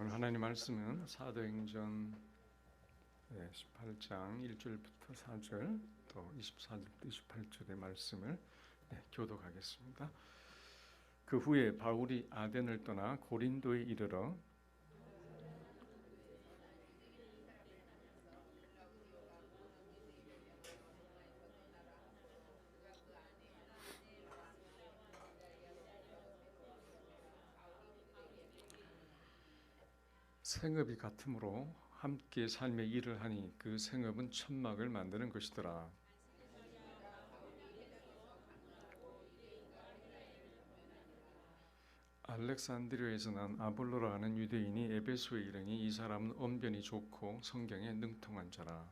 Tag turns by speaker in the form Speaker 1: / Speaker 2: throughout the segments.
Speaker 1: 오늘 하나님 말씀은 사도행전 18장 1절부터 4절 또 24절부터 28절의 말씀을 교독하겠습니다. 그 후에 바울이 아덴을 떠나 고린도에 이르러 생업이 같으므로 함께 삶의 일을 하니 그 생업은 천막을 만드는 것이더라. 알렉산드리아에서 난 아볼로라 하는 유대인이 에베소에 이르니 이 사람은 언변이 좋고 성경에 능통한 자라.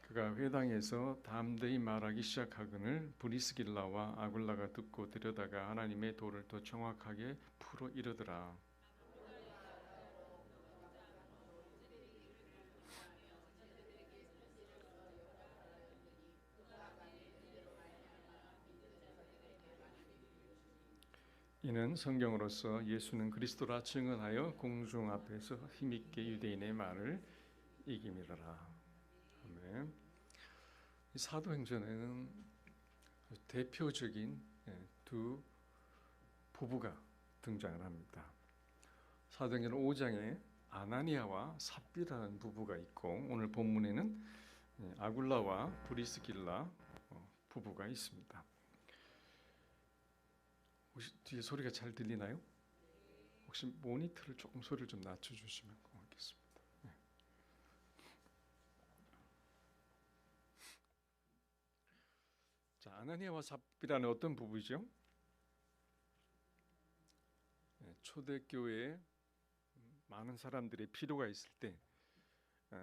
Speaker 1: 그가 회당에서 담대히 말하기 시작하거늘 브리스길라와 아굴라가 듣고 들여다가 하나님의 도를 더 정확하게 풀어 이르더라. 이는 성경으로서 예수는 그리스도라 증언하여 공중 앞에서 힘있게 유대인의 말을 이김이더라. 아멘. 사도행전에는 대표적인 두 부부가 등장을 합니다. 사도행전 5장에 아나니아와 삽비라는 부부가 있고 오늘 본문에는 아굴라와 브리스길라 부부가 있습니다. 혹시 뒤에 소리가 잘 들리나요? 혹시 모니터를 조금 소리를 좀 낮춰주시면 고맙겠습니다. 자, 아나니아와 삽비라는 어떤 부부죠? 초대교회에 많은 사람들의 필요가 있을 때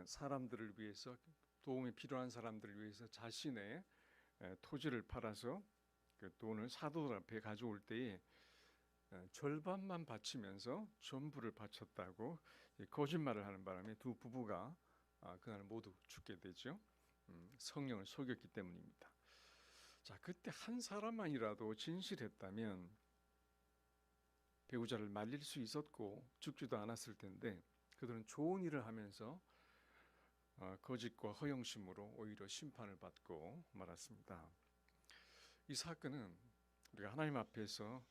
Speaker 1: 사람들을 위해서 도움이 필요한 사람들을 위해서 자신의 토지를 팔아서 그 돈을 사도들 앞에 가져올 때에 절반만 바치면서 전부를 바쳤다고 거짓말을 하는 바람에 두 부부가 그날 모두 죽게 되죠. 성령을 속였기 때문입니다. 자, 그때 한 사람만이라도 진실했다면 배우자를 말릴 수 있었고 죽지도 않았을 텐데 그들은 좋은 일을 하면서 거짓과 허영심으로 오히려 심판을 받고 말았습니다. 이 사건은 우리가 하나님 앞에서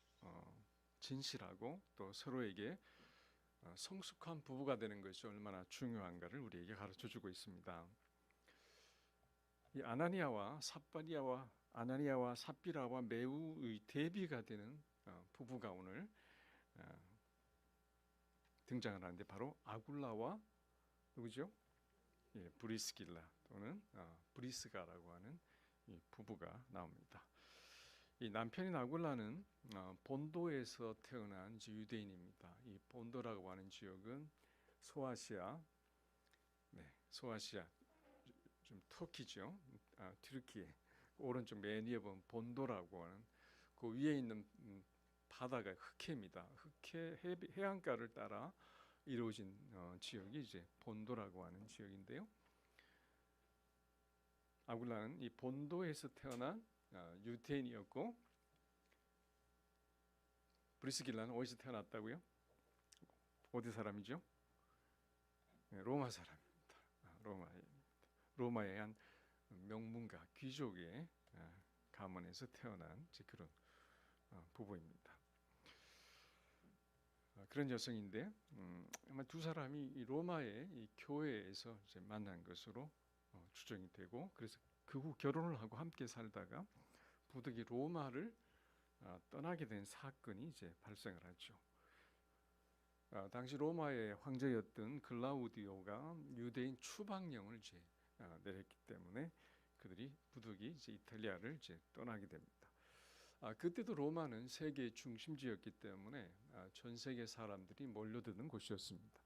Speaker 1: 진실하고 또 서로에게 성숙한 부부가 되는 것이 얼마나 중요한가를 우리에게 가르쳐주고 있습니다. 이 아나니아와 삽비라와 매우 대비가 되는 부부가 오늘 등장을 하는데 바로 아굴라와 누구죠? 브리스길라 또는 브리스가라고 하는 이 부부가 나옵니다. 이 남편인 아굴라는 본도에서 태어난 유대인입니다. 이 본도라고 하는 지역은 소아시아, 소아시아 좀 터키죠. 튀르키예 오른쪽 맨 위에 보면 본도라고 하는 그 위에 있는 바다가 흑해입니다. 흑해 해안가를 따라 이루어진 지역이 이제 본도라고 하는 지역인데요. 아굴라는 이 본도에서 태어난 유대인이었고 브리스길라는 어디서 태어났다고요? 어디 사람이죠? 로마 사람입니다. 로마의 한 명문가 귀족의 가문에서 태어난 그런 부부입니다. 그런 여성인데 아마 두 사람이 이 로마의 이 교회에서 이제 만난 것으로 추정이 되고 그래서 그 후 결혼을 하고 함께 살다가 부득이 로마를 떠나게 된 사건이 이제 발생을 하죠. 당시 로마의 황제였던 글라우디오가 유대인 추방령을 이제 내렸기 때문에 그들이 부득이 이제 이탈리아를 이제 떠나게 됩니다. 그때도 로마는 세계의 중심지였기 때문에 전 세계 사람들이 몰려드는 곳이었습니다.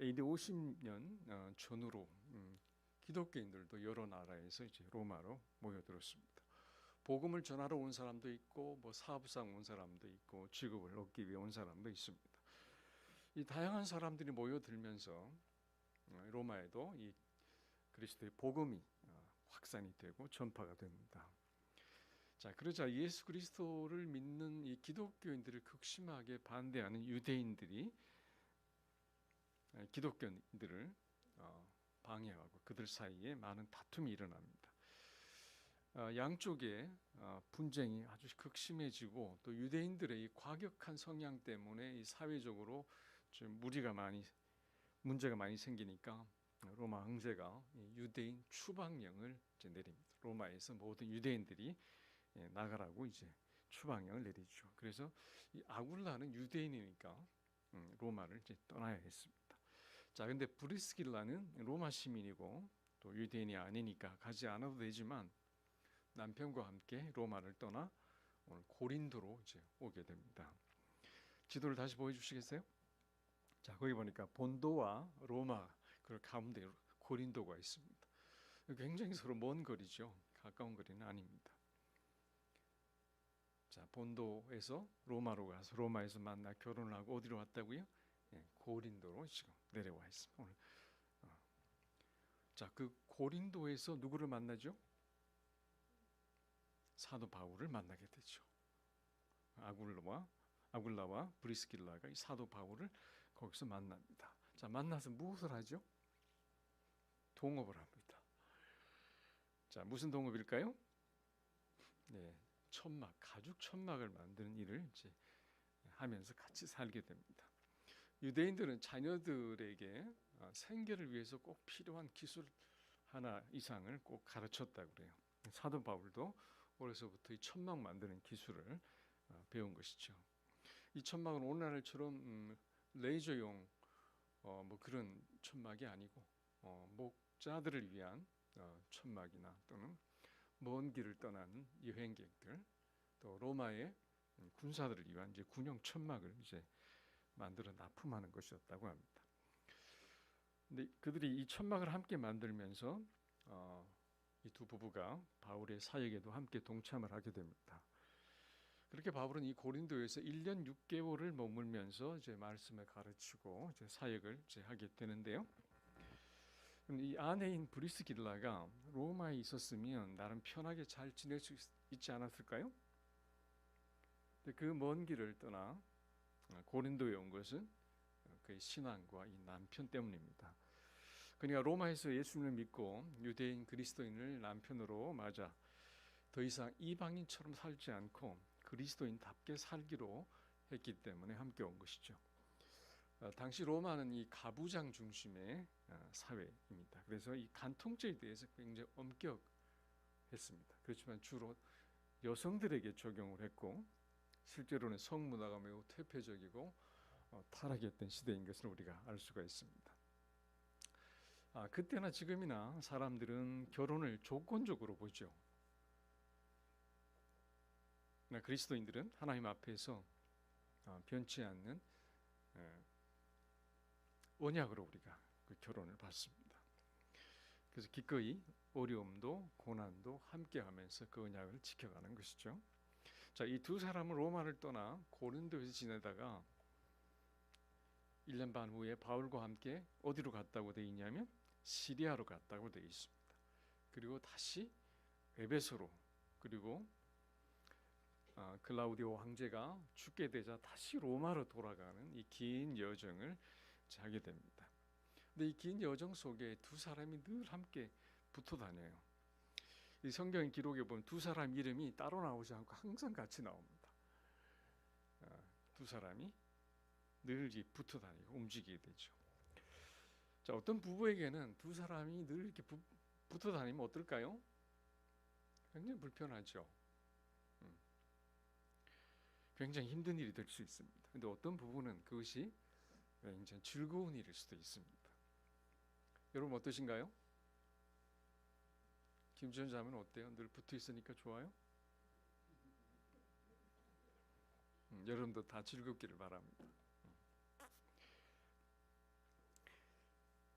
Speaker 1: AD 50년 전후로 기독교인들도 여러 나라에서 이제 로마로 모여들었습니다. 복음을 전하러 온 사람도 있고 뭐 사업상 온 사람도 있고 직업을 얻기 위해 온 사람도 있습니다. 이 다양한 사람들이 모여들면서 로마에도 이 그리스도의 복음이 확산이 되고 전파가 됩니다. 자, 그러자 예수 그리스도를 믿는 이 기독교인들을 극심하게 반대하는 유대인들이 기독교인들을 방해하고 그들 사이에 많은 다툼이 일어납니다. 양쪽의 분쟁이 아주 극심해지고 또 유대인들의 이 과격한 성향 때문에 이 사회적으로 좀 문제가 많이 생기니까 로마 황제가 유대인 추방령을 이제 내립니다. 로마에서 모든 유대인들이 나가라고 이제 추방령을 내리죠. 그래서 이 아굴라는 유대인이니까 로마를 이제 떠나야 했습니다. 자, 근데 브리스길라는 로마 시민이고 또 유대인이 아니니까 가지 않아도 되지만 남편과 함께 로마를 떠나 오늘 고린도로 이제 오게 됩니다. 지도를 다시 보여주시겠어요? 자, 거기 보니까 본도와 로마 그 가운데 고린도가 있습니다. 굉장히 서로 먼 거리죠. 가까운 거리는 아닙니다. 자, 본도에서 로마로 가서 로마에서 만나 결혼을 하고 어디로 왔다고요? 고린도로 지금 내려와 있습니다. 오늘 자, 그 고린도에서 누구를 만나죠? 사도 바울을 만나게 되죠. 아굴라와 브리스길라가 이 사도 바울을 거기서 만납니다. 자, 만나서 무엇을 하죠? 동업을 합니다. 자, 무슨 동업일까요? 네, 가죽 천막을 만드는 일을 이제 하면서 같이 살게 됩니다. 유대인들은 자녀들에게 생계를 위해서 꼭 필요한 기술 하나 이상을 꼭 가르쳤다고 그래요. 사도 바울도 어려서부터 이 천막 만드는 기술을 배운 것이죠. 이 천막은 오늘날처럼 레이저용 뭐 그런 천막이 아니고 목자들을 위한 천막이나 또는 먼 길을 떠나는 여행객들 또 로마의 군사들을 위한 이제 군용 천막을 이제 만들어 납품하는 것이었다고 합니다. 근데 그들이 이 천막을 함께 만들면서 이 두 부부가 바울의 사역에도 함께 동참을 하게 됩니다. 그렇게 바울은 이 고린도에서 1년 6개월을 머물면서 이제 말씀을 가르치고 이제 사역을 이제 하게 되는데요. 이 아내인 브리스길라가 로마에 있었으면 나름 편하게 잘 지낼 수 있지 않았을까요? 그 먼 길을 떠나 고린도에 온 것은 그의 신앙과 이 남편 때문입니다. 그러니까 로마에서 예수님을 믿고 유대인 그리스도인을 남편으로 맞아 더 이상 이방인처럼 살지 않고 그리스도인답게 살기로 했기 때문에 함께 온 것이죠. 당시 로마는 이 가부장 중심의 사회입니다. 그래서 이 간통죄에 대해서 굉장히 엄격했습니다. 그렇지만 주로 여성들에게 적용을 했고 실제로는 성문화가 매우 퇴폐적이고 타락했던 시대인 것을 우리가 알 수가 있습니다. 그때나 지금이나 사람들은 결혼을 조건적으로 보죠. 그리스도인들은 하나님 앞에서 변치 않는 언약으로 우리가 그 결혼을 받습니다. 그래서 기꺼이 어려움도 고난도 함께하면서 그 언약을 지켜가는 것이죠. 자, 이 두 사람은 로마를 떠나 고린도에서 지내다가 1년 반 후에 바울과 함께 어디로 갔다고 되어 있냐면 시리아로 갔다고 되어 있습니다. 그리고 다시 에베소로 그리고 클라우디오 황제가 죽게 되자 다시 로마로 돌아가는 이 긴 여정을 하게 됩니다. 근데 이 긴 여정 속에 두 사람이 늘 함께 붙어 다녀요. 이 성경 기록에 보면 두 사람 이름이 따로 나오지 않고 항상 같이 나옵니다. 두 사람이 늘 붙어 다니고 움직이게 되죠. 자, 어떤 부부에게는 두 사람이 늘 이렇게 붙어 다니면 어떨까요? 굉장히 불편하죠. 굉장히 힘든 일이 될 수 있습니다. 근데 어떤 부부는 그것이 굉장히 즐거운 일일 수도 있습니다. 여러분 어떠신가요? 김지현 자매는 어때요? 늘 붙어 있으니까 좋아요? 여러분도 다 즐겁기를 바랍니다.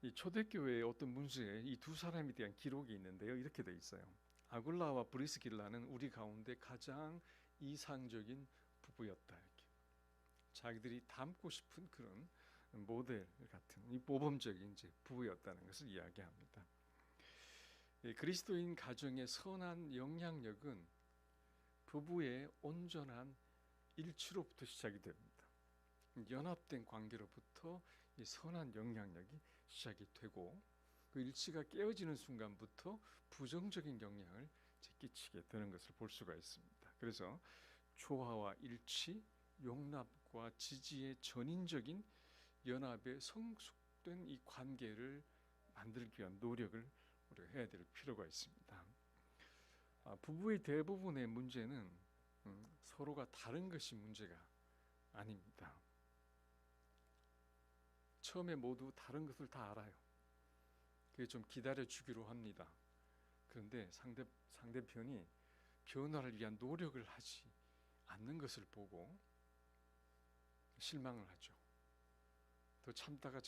Speaker 1: 이 초대교회의 어떤 문서에 이 두 사람에 대한 기록이 있는데요. 이렇게 돼 있어요. 아굴라와 브리스길라는 우리 가운데 가장 이상적인 부부였다. 이렇게. 자기들이 닮고 싶은 그런 모델 같은 이 모범적인 이제 부부였다는 것을 이야기합니다. 그리스도인 가정의 선한 영향력은 부부의 온전한 일치로부터 시작이 됩니다. 연합된 관계로부터 이 선한 영향력이 시작이 되고 그 일치가 깨어지는 순간부터 부정적인 영향을 끼치게 되는 것을 볼 수가 있습니다. 그래서 조화와 일치, 용납과 지지의 전인적인 연합에 성숙된 이 관계를 만들기 위한 노력을 우리가 해야 될 필요가 있습니다. 부부의 대부분의 문제는 서로가 다른 것이 문제가 아닙니다. 처음에 모두 다른 것을 다 알아요. 그게 좀 기다려 주기로 합니다. 그런데 상대편이 변화를 위한 노력을 하지 않는 것을 보고 실망을 하죠. 더 참다가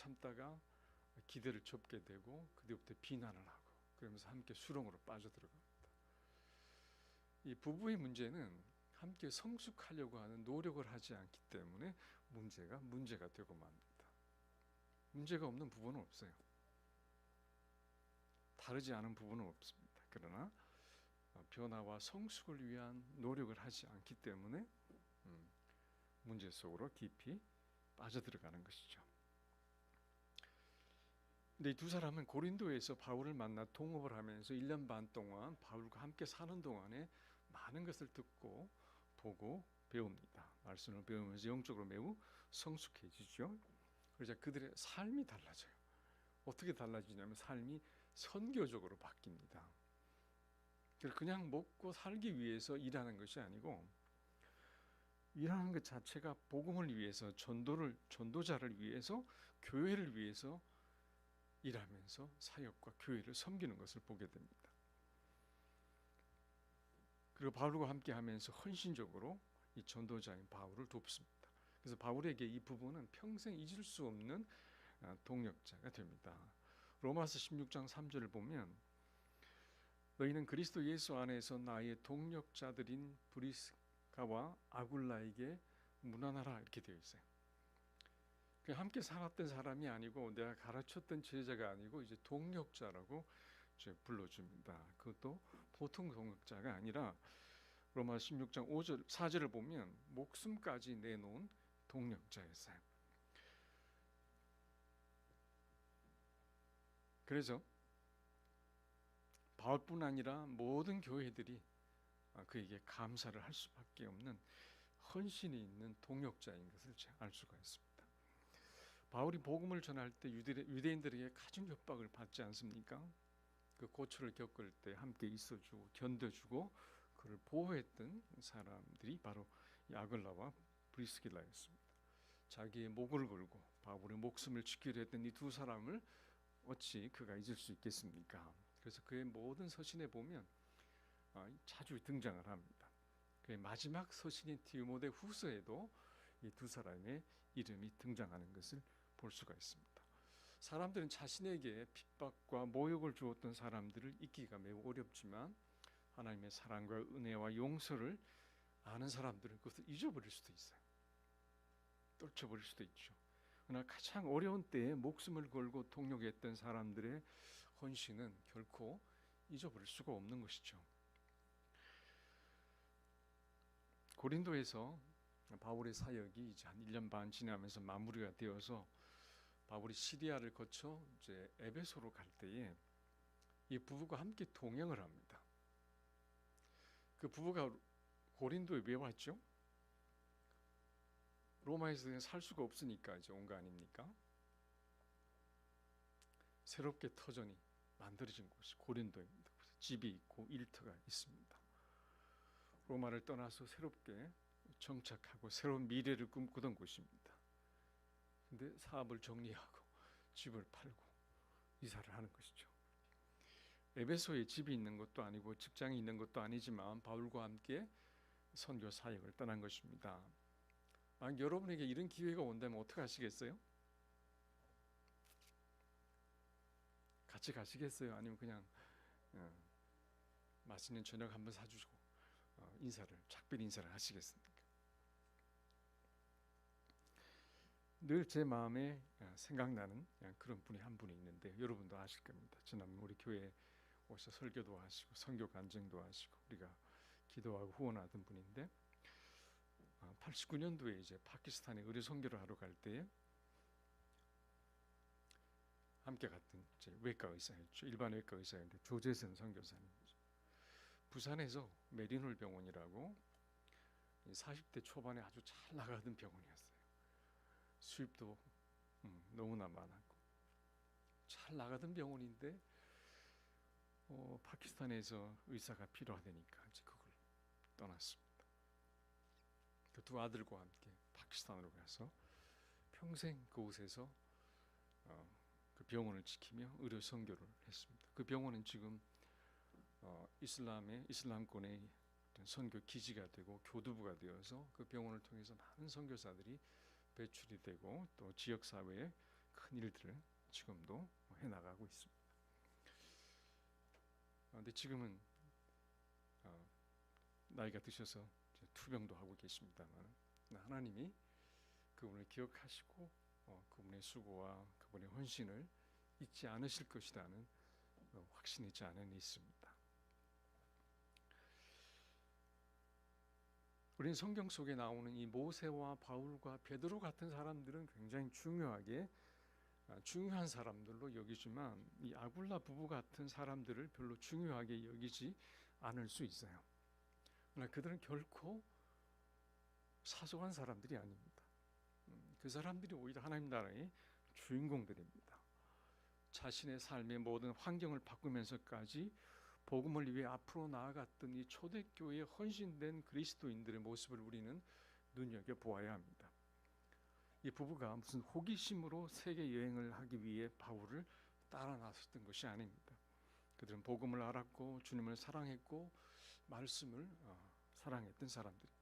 Speaker 1: 기대를 접게 되고 그때부터 비난을 하고 그러면서 함께 수렁으로 빠져들어갑니다. 이 부부의 문제는 함께 성숙하려고 하는 노력을 하지 않기 때문에 문제가 되고 맙니다. 문제가 없는 부부는 없어요. 다르지 않은 부부는 없습니다. 그러나 변화와 성숙을 위한 노력을 하지 않기 때문에 문제 속으로 깊이 빠져들어가는 것이죠. 근데 이 두 사람은 고린도에서 바울을 만나 동업을 하면서 1년 반 동안 바울과 함께 사는 동안에 많은 것을 듣고 보고 배웁니다. 말씀을 배우면서 영적으로 매우 성숙해지죠. 그러자 그들의 삶이 달라져요. 어떻게 달라지냐면 삶이 선교적으로 바뀝니다. 그냥 먹고 살기 위해서 일하는 것이 아니고 일하는 것 자체가 복음을 위해서 전도자를 위해서 교회를 위해서 일하면서 사역과 교회를 섬기는 것을 보게 됩니다. 그리고 바울과 함께 하면서 헌신적으로 이 전도자인 바울을 돕습니다. 그래서 바울에게 이 부분은 평생 잊을 수 없는 동력자가 됩니다. 로마서 16장 3절을 보면 너희는 그리스도 예수 안에서 나의 동력자들인 브리스가와 아굴라에게 문안하라 이렇게 되어 있어요. 함께 살았던 사람이 아니고 내가 가르쳤던 제자가 아니고 이제 동력자라고 이제 불러줍니다. 그것도 보통 동력자가 아니라 로마 16장 4절을 보면 목숨까지 내놓은 동력자였어요. 그래서 바울뿐 아니라 모든 교회들이 그에게 감사를 할 수밖에 없는 헌신이 있는 동력자인 것을 알 수가 있습니다. 바울이 복음을 전할 때 유대인들에게 가진 협박을 받지 않습니까? 그 고초를 겪을 때 함께 있어주고 견뎌주고 그를 보호했던 사람들이 바로 아글라와 브리스길라였습니다. 자기의 목을 걸고 바울의 목숨을 지키려 했던 이 두 사람을 어찌 그가 잊을 수 있겠습니까? 그래서 그의 모든 서신에 보면 자주 등장을 합니다. 그의 마지막 서신인 디모데 후서에도 이 두 사람의 이름이 등장하는 것을 볼 수가 있습니다. 사람들은 자신에게 핍박과 모욕을 주었던 사람들을 잊기가 매우 어렵지만 하나님의 사랑과 은혜와 용서를 아는 사람들은 그것을 잊어버릴 수도 있어요. 떨쳐버릴 수도 있죠. 그러나 가장 어려운 때에 목숨을 걸고 동력했던 사람들의 헌신은 결코 잊어버릴 수가 없는 것이죠. 고린도에서 바울의 사역이 이제 한 1년 반 지나면서 마무리가 되어서 바울이 시리아를 거쳐 이제 에베소로 갈 때에 이 부부가 함께 동행을 합니다. 그 부부가 고린도에 왜 왔죠? 로마에서 살 수가 없으니까 이제 온 거 아닙니까? 새롭게 터전이 만들어진 곳이 고린도입니다. 집이 있고 일터가 있습니다. 로마를 떠나서 새롭게 정착하고 새로운 미래를 꿈꾸던 곳입니다. 근데 사업을 정리하고 집을 팔고 이사를 하는 것이죠. 에베소에 집이 있는 것도 아니고 직장이 있는 것도 아니지만 바울과 함께 선교 사역을 떠난 것입니다. 만약 여러분에게 이런 기회가 온다면 어떻게 하시겠어요? 같이 가시겠어요? 아니면 그냥 맛있는 저녁 한번 사주시고 작별 인사를 하시겠습니까? 늘 제 마음에 생각나는 그런 분이 한 분이 있는데 여러분도 아실 겁니다. 지난번 우리 교회 오셔 설교도 하시고 선교 간증도 하시고 우리가 기도하고 후원하던 분인데 89년도에 이제 파키스탄에 의료 선교를 하러 갈 때에 함께 갔던 이제 외과 의사였죠. 일반 외과 의사였는데 조재선 선교사님이죠. 부산에서 메리놀 병원이라고 40대 초반에 아주 잘 나가던 병원이었어요. 수입도 너무나 많았고 잘 나가던 병원인데 파키스탄에서 의사가 필요하다니까 이제 그걸 떠났습니다. 그 두 아들과 함께 파키스탄으로 가서 평생 그곳에서 그 병원을 지키며 의료 선교를 했습니다. 그 병원은 지금 이슬람권의 선교 기지가 되고 교두부가 되어서 그 병원을 통해서 많은 선교사들이 배출이 되고 또 지역 사회에 큰 일들을 지금도 해 나가고 있습니다. 근데 지금은 나이가 드셔서 투병도 하고 계십니다만 하나님이 그분을 기억하시고 그분의 수고와 그분의 헌신을 잊지 않으실 것이라는 확신이 제 안에 있습니다. 우리는 성경 속에 나오는 이 모세와 바울과 베드로 같은 사람들은 굉장히 중요한 사람들로 여기지만 이 아굴라 부부 같은 사람들을 별로 중요하게 여기지 않을 수 있어요. 그러나 그들은 결코 사소한 사람들이 아닙니다. 그 사람들이 오히려 하나님 나라의 주인공들입니다. 자신의 삶의 모든 환경을 바꾸면서까지 복음을 위해 앞으로 나아갔던 이 초대교회에 헌신된 그리스도인들의 모습을 우리는 눈여겨보아야 합니다. 이 부부가 무슨 호기심으로 세계 여행을 하기 위해 바울을 따라 나섰던 것이 아닙니다. 그들은 복음을 알았고 주님을 사랑했고 말씀을 사랑했던 사람들입니다.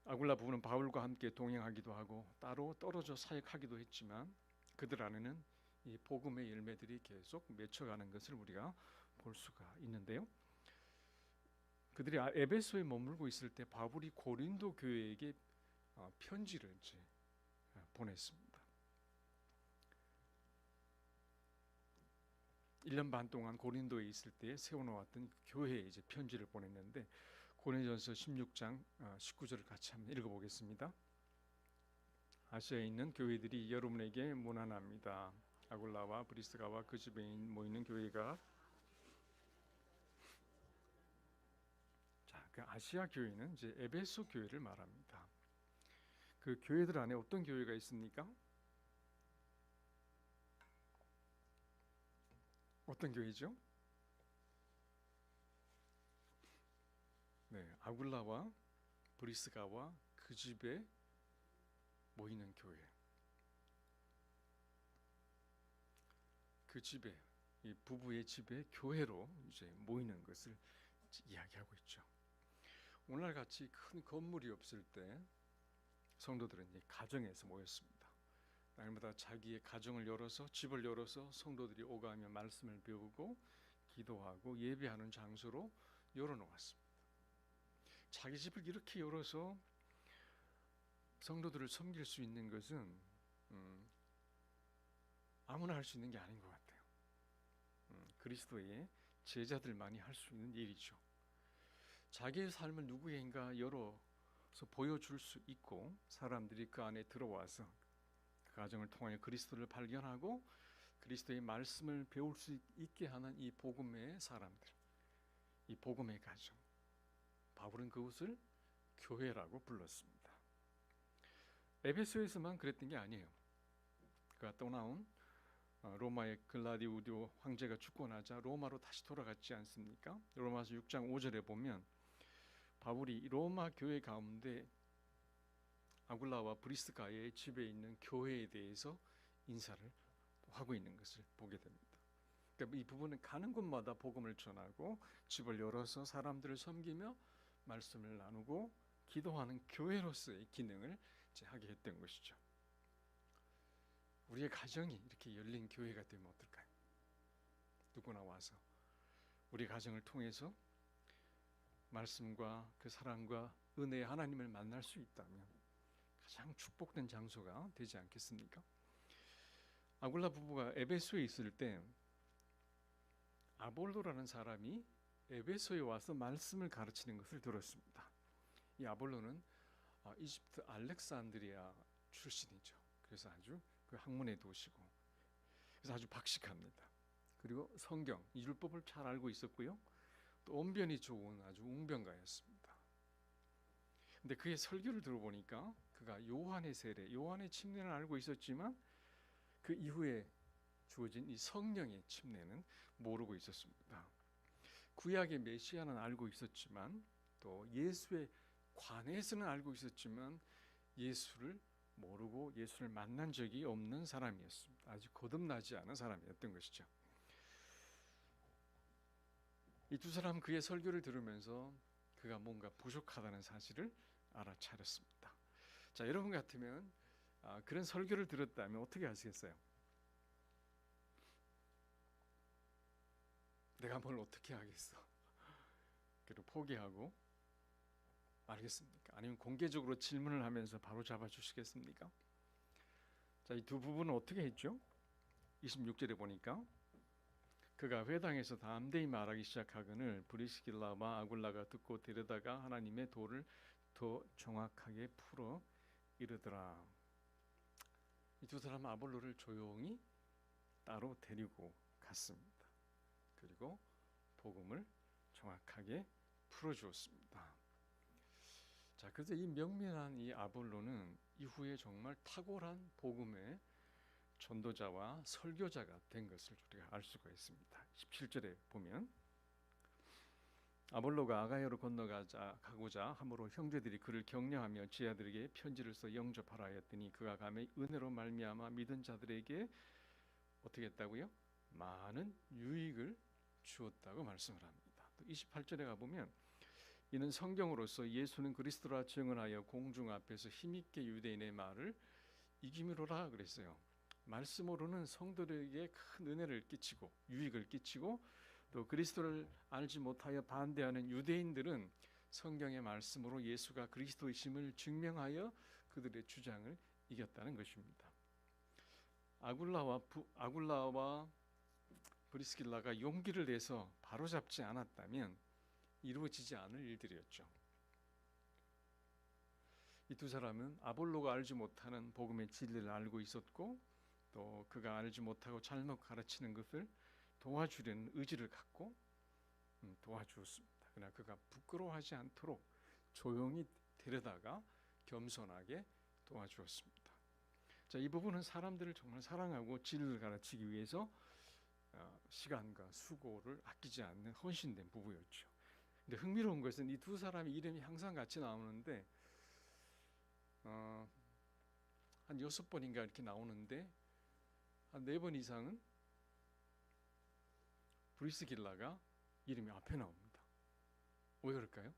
Speaker 1: 아굴라 부부는 바울과 함께 동행하기도 하고 따로 떨어져 사역하기도 했지만 그들 안에는 이 복음의 열매들이 계속 맺혀가는 것을 우리가 볼 수가 있는데요. 그들이 에베소에 머물고 있을 때 바울이 고린도 교회에게 편지를 이제 보냈습니다. 1년 반 동안 고린도에 있을 때 세워놓았던 교회에 이제 편지를 보냈는데 고린도전서 16장 19절을 같이 한번 읽어보겠습니다. 아시아에 있는 교회들이 여러분에게 문안합니다. 아굴라와 브리스가와 그 집에 모이는 교회가 그 아시아 교회는 이제 에베소 교회를 말합니다. 그 교회들 안에 어떤 교회가 있습니까? 어떤 교회죠? 네, 아굴라와 브리스가와 그 집에 모이는 교회. 그 집에 이 부부의 집에 교회로 이제 모이는 것을 이야기하고 있죠. 오늘날 같이 큰 건물이 없을 때 성도들은 이 가정에서 모였습니다. 날마다 자기의 가정을 열어서 집을 열어서 성도들이 오가며 말씀을 배우고 기도하고 예배하는 장소로 열어놓았습니다. 자기 집을 이렇게 열어서 성도들을 섬길 수 있는 것은 아무나 할 수 있는 게 아닌 것 같아요. 그리스도의 제자들만이 할 수 있는 일이죠. 자기의 삶을 누구에겐가 열어서 보여줄 수 있고 사람들이 그 안에 들어와서 그 가정을 통하여 그리스도를 발견하고 그리스도의 말씀을 배울 수 있게 하는 이 복음의 사람들, 이 복음의 가정. 바울은 그것을 교회라고 불렀습니다. 에베소에서만 그랬던 게 아니에요. 그가 떠나온 로마의 글라디우디오 황제가 죽고 나자 로마로 다시 돌아갔지 않습니까? 로마서 6장 5절에 보면 바울이 로마 교회 가운데 아굴라와 브리스가의 집에 있는 교회에 대해서 인사를 하고 있는 것을 보게 됩니다. 그러니까 이 부분은 가는 곳마다 복음을 전하고 집을 열어서 사람들을 섬기며 말씀을 나누고 기도하는 교회로서의 기능을 이제 하게 했던 것이죠. 우리의 가정이 이렇게 열린 교회가 되면 어떨까요? 누구나 와서 우리 가정을 통해서 말씀과 그 사랑과 은혜의 하나님을 만날 수 있다면 가장 축복된 장소가 되지 않겠습니까? 아굴라 부부가 에베소에 있을 때 아볼로라는 사람이 에베소에 와서 말씀을 가르치는 것을 들었습니다. 이 아볼로는 이집트 알렉산드리아 출신이죠. 그래서 아주 그 학문의 도시고, 그래서 아주 박식합니다. 그리고 성경, 율법을 잘 알고 있었고요. 또 언변이 좋은 아주 웅변가였습니다. 근데 그의 설교를 들어보니까 그가 요한의 세례, 요한의 침례를 알고 있었지만 그 이후에 주어진 이 성령의 침례는 모르고 있었습니다. 구약의 메시아는 알고 있었지만 또 예수에 관해서는 알고 있었지만 예수를 모르고 예수를 만난 적이 없는 사람이었습니다. 아직 거듭나지 않은 사람이었던 것이죠. 이 두 사람은 그의 설교를 들으면서 그가 뭔가 부족하다는 사실을 알아차렸습니다. 자, 여러분 같으면 그런 설교를 들었다면 어떻게 하시겠어요? 내가 뭘 어떻게 하겠어? 그리고 포기하고 알겠습니까? 아니면 공개적으로 질문을 하면서 바로 잡아주시겠습니까? 자, 이 두 부부는 어떻게 했죠? 26절에 보니까 그가 회당에서 담대히 말하기 시작하거늘 브리스길라와 아굴라가 듣고 데려다가 하나님의 도를 더 정확하게 풀어 이르더라. 이 두 사람 아볼로를 조용히 따로 데리고 갔습니다. 그리고 복음을 정확하게 풀어주었습니다. 자, 그래서 이 명민한 이 아볼로는 이후에 정말 탁월한 복음의 전도자와 설교자가 된 것을 우리가 알 수가 있습니다. 17절에 보면 아볼로가 아가야로 가고자 함으로 형제들이 그를 격려하며 지하들에게 편지를 써 영접하라 하였더니 그가 가매 은혜로 말미암아 믿은 자들에게 어떻게 했다고요? 많은 유익을 주었다고 말씀을 합니다. 또 28절에 가보면 이는 성경으로서 예수는 그리스도라 증언하여 공중 앞에서 힘있게 유대인의 말을 이기미로라 그랬어요. 말씀으로는 성도들에게 큰 은혜를 끼치고 유익을 끼치고 또 그리스도를 알지 못하여 반대하는 유대인들은 성경의 말씀으로 예수가 그리스도이심을 증명하여 그들의 주장을 이겼다는 것입니다. 아굴라와 브리스길라가 용기를 내서 바로잡지 않았다면 이루어지지 않을 일들이었죠. 이 두 사람은 아볼로가 알지 못하는 복음의 진리를 알고 있었고 또 그가 알지 못하고 잘못 가르치는 것을 도와주려는 의지를 갖고 도와주었습니다. 그러나 그가 부끄러워하지 않도록 조용히 데려다가 겸손하게 도와주었습니다. 자, 이 부분은 사람들을 정말 사랑하고 진리를 가르치기 위해서 시간과 수고를 아끼지 않는 헌신된 부부였죠. 근데 흥미로운 것은 이 두 사람의 이름이 항상 같이 나오는데 한 6번인가 이렇게 나오는데 한 4번 이상은 브리스길라가 이름이 앞에 나옵니다. 왜 그럴까요?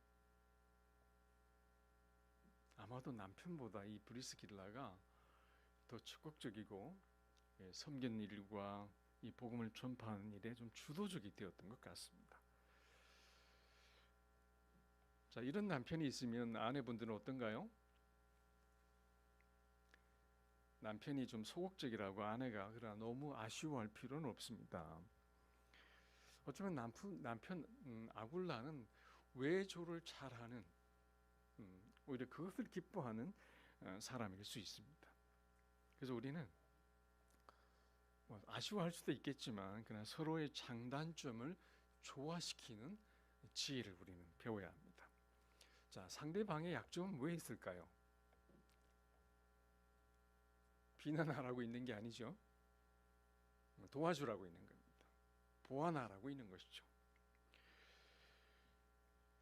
Speaker 1: 아마도 남편보다 이 브리스길라가 더 적극적이고 섬기는 일과 이 복음을 전파하는 일에 좀 주도적이 되었던 것 같습니다. 자, 이런 남편이 있으면 아내분들은 어떤가요? 남편이 좀 소극적이라고 아내가 그러나 너무 아쉬워할 필요는 없습니다. 어쩌면 남편 아굴라는 외조를 잘하는 오히려 그것을 기뻐하는 사람일 수 있습니다. 그래서 우리는 아쉬워할 수도 있겠지만 그러나 서로의 장단점을 조화시키는 지혜를 우리는 배워야 합니다. 자, 상대방의 약점은 왜 있을까요? 비난하라고 있는 게 아니죠. 도와주라고 있는 겁니다. 보완하라고 있는 것이죠.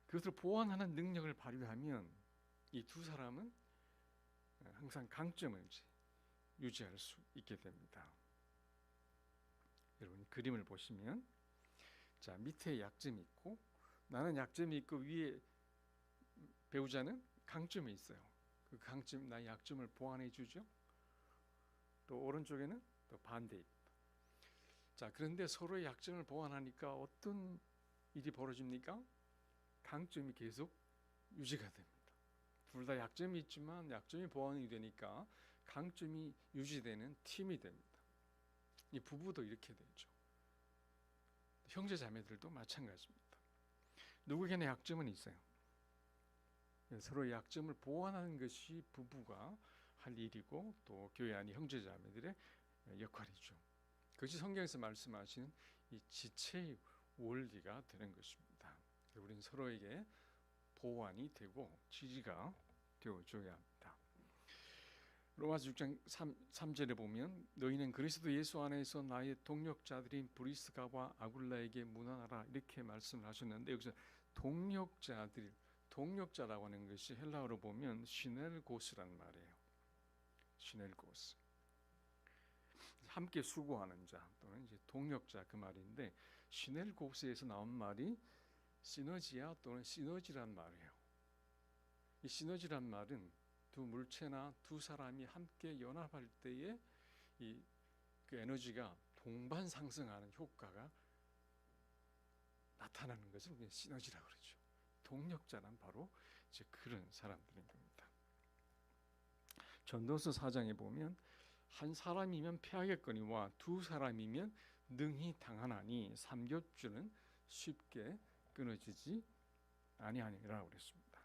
Speaker 1: 그것을 보완하는 능력을 발휘하면 이 두 사람은 항상 강점을 유지할 수 있게 됩니다. 여러분 그림을 보시면 자, 밑에 약점이 있고 나는 약점이 있고 위에 배우자는 강점이 있어요. 그 강점, 나의 약점을 보완해 주죠. 또 오른쪽에는 또 반대입니다. 자, 그런데 서로의 약점을 보완하니까 어떤 일이 벌어집니까? 강점이 계속 유지가 됩니다. 둘 다 약점이 있지만 약점이 보완이 되니까 강점이 유지되는 팀이 됩니다. 이 부부도 이렇게 되죠. 형제 자매들도 마찬가지입니다. 누구에게나 약점은 있어요. 서로의 약점을 보완하는 것이 부부가 할 일이고 또 교회 안의 형제 자매들의 역할이죠. 그것이 성경에서 말씀하시는 이 지체의 원리가 되는 것입니다. 우리는 서로에게 보완이 되고 지지가 되어줘야 합니다. 로마서 6장 3절에 보면 너희는 그리스도 예수 안에서 나의 동력자들인 브리스가와 아굴라에게 문안하라 이렇게 말씀을 하셨는데 여기서 동력자라고 하는 것이 헬라어로 보면 시넬고스란 말이에요. 시넬고스. 함께 수고하는 자 또는 이제 동력자 그 말인데 시넬고스에서 나온 말이 시너지아 또는 시너지란 말이에요. 이 시너지란 말은 두 물체나 두 사람이 함께 연합할 때에 그 에너지가 동반 상승하는 효과가 나타나는 것을 우리가 시너지라고 그러죠. 동력자란 바로 이제 그런 사람들인 겁니다. 전도서 4장에 보면 한 사람이면 패하겠거니와 두 사람이면 능히 당하나니 삼겹줄은 쉽게 끊어지지 아니하니라고 그랬습니다.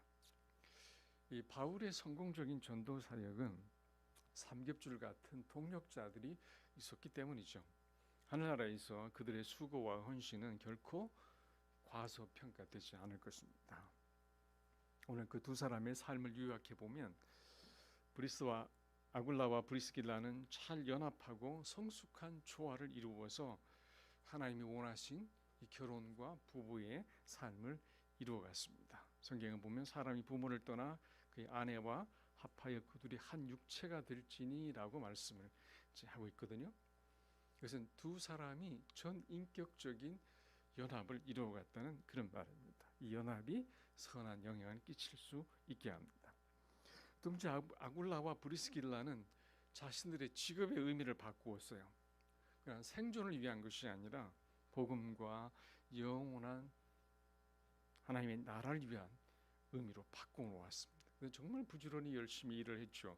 Speaker 1: 이 바울의 성공적인 전도 사역은 삼겹줄 같은 동력자들이 있었기 때문이죠. 하늘나라에서 그들의 수고와 헌신은 결코 과소평가되지 않을 것입니다. 오늘 그 두 사람의 삶을 요약해 보면 브리스와 아굴라와 브리스길라는 잘 연합하고 성숙한 조화를 이루어서 하나님이 원하신 이 결혼과 부부의 삶을 이루어갔습니다. 성경에 보면 사람이 부모를 떠나 그의 아내와 합하여 그들이 한 육체가 될지니라고 말씀을 하고 있거든요. 그것은 두 사람이 전인격적인 연합을 이루어갔다는 그런 말입니다. 이 연합이 선한 영향을 끼칠 수 있게 합니다. 또 이제 아굴라와 브리스길라는 자신들의 직업의 의미를 바꾸었어요. 그러니까 생존을 위한 것이 아니라 복음과 영원한 하나님의 나라를 위한 의미로 바꿔놓았습니다. 정말 부지런히 열심히 일을 했죠.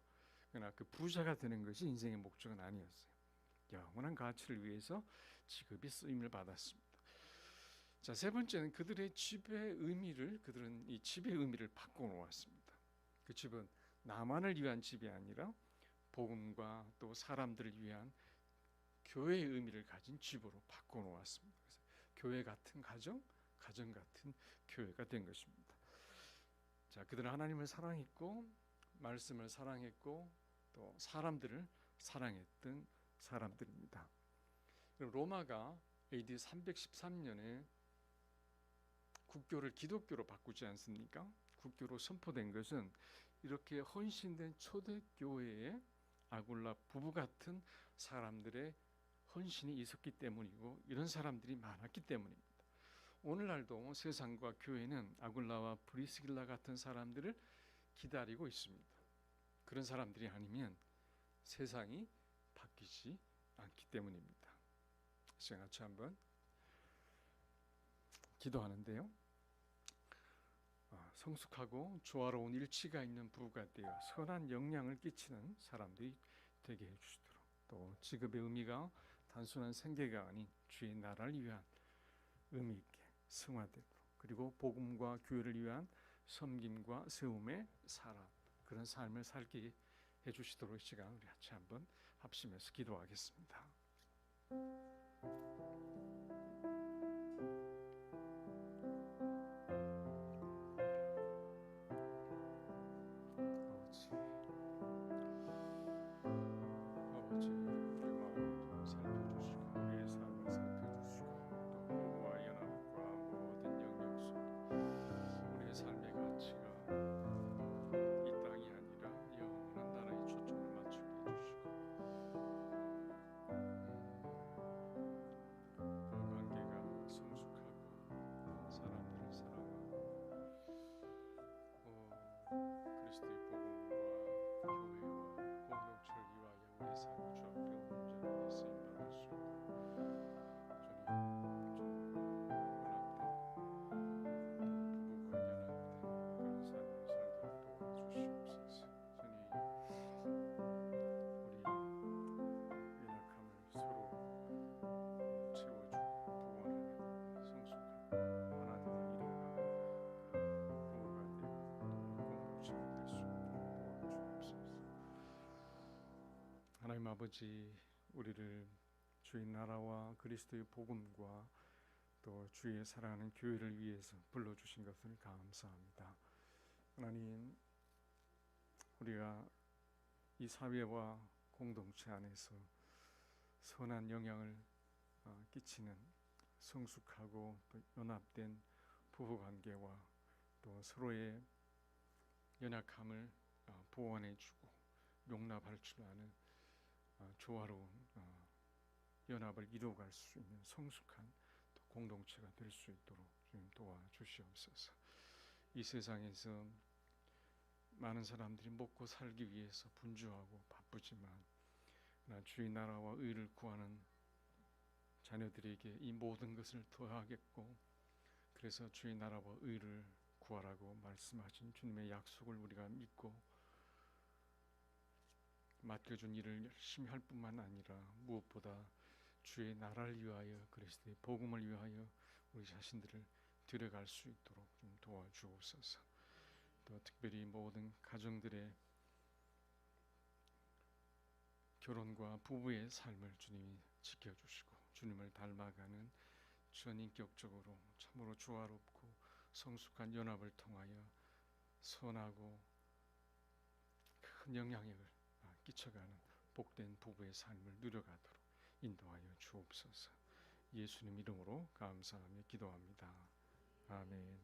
Speaker 1: 그러나 그 부자가 되는 것이 인생의 목적은 아니었어요. 영원한 가치를 위해서 직업이 쓰임을 받았습니다. 자, 세 번째는 그들은 이 집의 의미를 바꿔놓았습니다. 그 집은 나만을 위한 집이 아니라 복음과 또 사람들을 위한 교회의 의미를 가진 집으로 바꿔놓았습니다. 그래서 교회 같은 가정 같은 교회가 된 것입니다. 자, 그들은 하나님을 사랑했고 말씀을 사랑했고 또 사람들을 사랑했던 사람들입니다. 로마가 AD 313년에 국교를 기독교로 바꾸지 않습니까? 국교로 선포된 것은 이렇게 헌신된 초대교회에 아굴라 부부 같은 사람들의 헌신이 있었기 때문이고 이런 사람들이 많았기 때문입니다. 오늘날도 세상과 교회는 아굴라와 브리스길라 같은 사람들을 기다리고 있습니다. 그런 사람들이 아니면 세상이 바뀌지 않기 때문입니다. 같이 한번 기도하는데요. 성숙하고 조화로운 일치가 있는 부부가 되어 선한 영향을 끼치는 사람들이 되게 해주시도록 또 직업의 의미가 단순한 생계가 아닌 주의 나라를 위한 의미 있게 승화되도록 그리고 복음과 교회를 위한 섬김과 세움의 사람 그런 삶을 살게 해주시도록 이 시간 우리 같이 한번 합심해서 기도하겠습니다. 아버지 우리 마음도 살펴주시고 우리의 삶을 살펴주시고 또 부부와 연합과 모든 영역 속 우리의 삶의 가치가 이 땅이 아니라 영원한 나라에 초점을 맞추게 해주시고 하나님 아버지, 우리를 주의 나라와 그리스도의 복음과 또 주의 사랑하는 교회를 위해서 불러주신 것을 감사합니다. 하나님, 우리가 이 사회와 공동체 안에서 선한 영향을 끼치는 성숙하고 또 연합된 부부관계와 또 서로의 연약함을 보완해주고 용납할 줄 아는 조화로운 연합을 이루어갈 수 있는 성숙한 또 공동체가 될 수 있도록 주님 도와주시옵소서. 이 세상에서 많은 사람들이 먹고 살기 위해서 분주하고 바쁘지만 주의 나라와 의를 구하는 자녀들에게 이 모든 것을 더하겠고, 그래서 주의 나라와 의를 구하라고 말씀하신 주님의 약속을 우리가 믿고 맡겨준 일을 열심히 할 뿐만 아니라 무엇보다 주의 나라를 위하여 그리스도의 복음을 위하여 우리 자신들을 들어갈 수 있도록 좀 도와주옵소서. 또 특별히 모든 가정들의 결혼과 부부의 삶을 주님이 지켜주시고 주님을 닮아가는 전인격적으로 참으로 조화롭고 성숙한 연합을 통하여 선하고 큰 영향력을 끼쳐가는 복된 부부의 삶을 누려가도록 인도하여 주옵소서. 예수님 이름으로 감사하며 기도합니다. 아멘.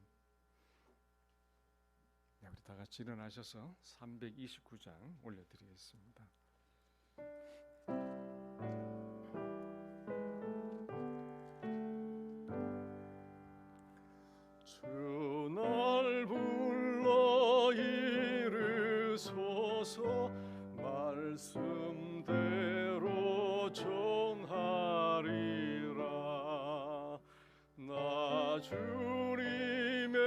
Speaker 1: 네, 우리 다 같이 일어나셔서 329장 올려드리겠습니다. 주 날 불러 이르소서 말씀대로 전하리라. 나 주님의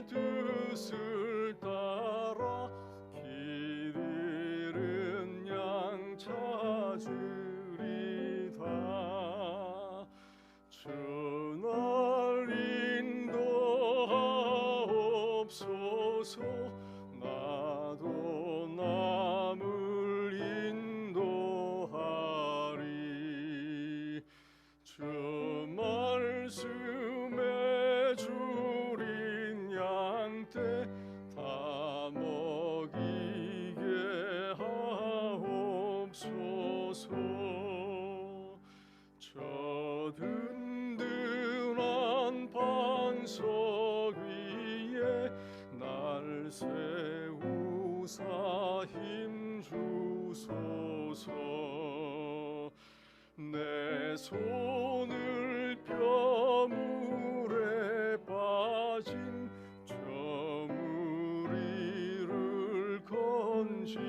Speaker 1: 뜻을 따라 길 잃은 양 찾으리다. 주 날 인도하옵소서. 나도 남을 인도하리. 주 말씀에 줄인 양떼 다 먹이게 하옵소서. 저 든든한 반석 위에 날 세우사 힘 주소서. 내 손을 벼물에 빠진 저 무리를 건지리다.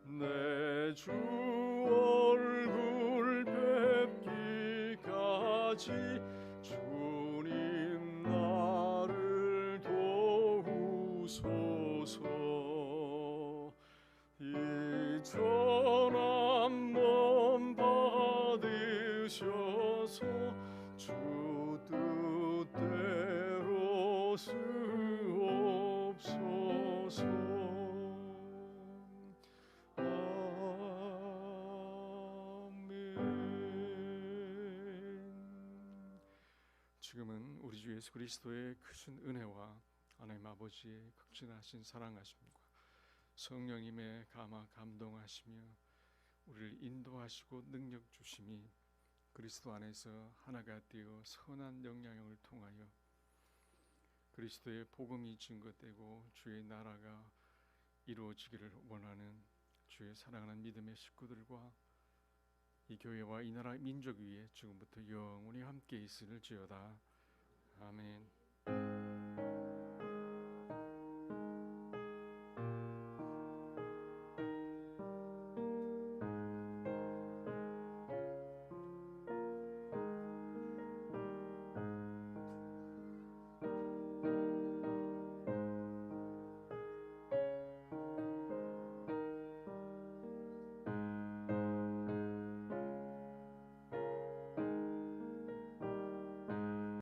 Speaker 1: 내 주 얼굴 뵙기까지 주님 나를 도우소서. 이 전한 몸 받으셔서 주 뜻대로 쓰옵소서. 지금은 우리 주 예수 그리스도의 크신 은혜와 하나님 아버지의 극진하신 사랑하심과 성령님의 감화 감동하시며 우리를 인도하시고 능력 주심이 그리스도 안에서 하나가 되어 선한 영향을 통하여 그리스도의 복음이 증거되고 주의 나라가 이루어지기를 원하는 주의 사랑하는 믿음의 식구들과 이 교회와 이 나라 민족 위에 지금부터 영원히 함께 있을지어다. 아멘.